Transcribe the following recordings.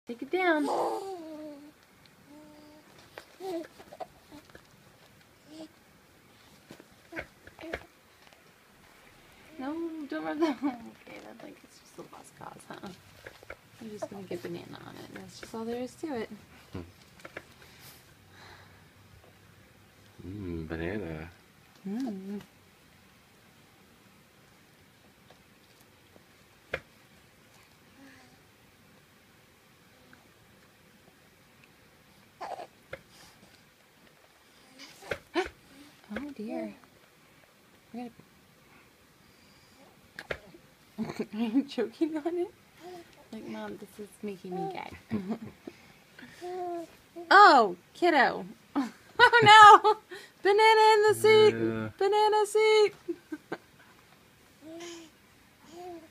Take it down. No, don't rub that. Okay, that's like it's just a lost cause, huh? I'm just gonna get banana on it. That's just all there is to it. Banana. Mmm. Oh dear. We're gonna... Are you choking on it? Like, Mom, this is making me gag. Oh, kiddo. Oh no! Banana in the seat! Yeah. Banana seat!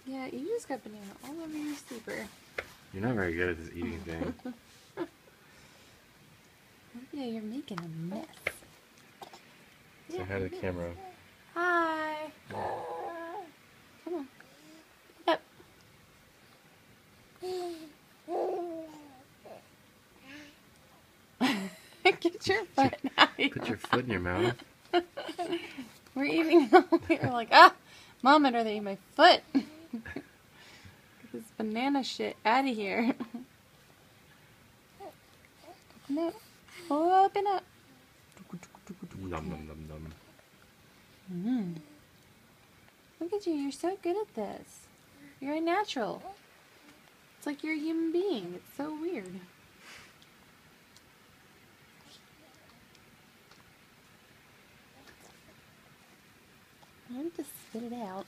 Yeah, you just got banana all over your sleeper. You're not very good at this eating thing. Yeah, you're making a mess. Say hi to the camera. Hi. Come on. Yep. Get your foot out. Put your foot in your mouth. We're eating. We're like, Mom, I'd rather eat my foot. Get this banana shit out of here. Open up. Open up. Nom nom nom nom. Look at you. You're so good at this. You're a natural. It's like you're a human being. It's so weird. I'm just spit it out.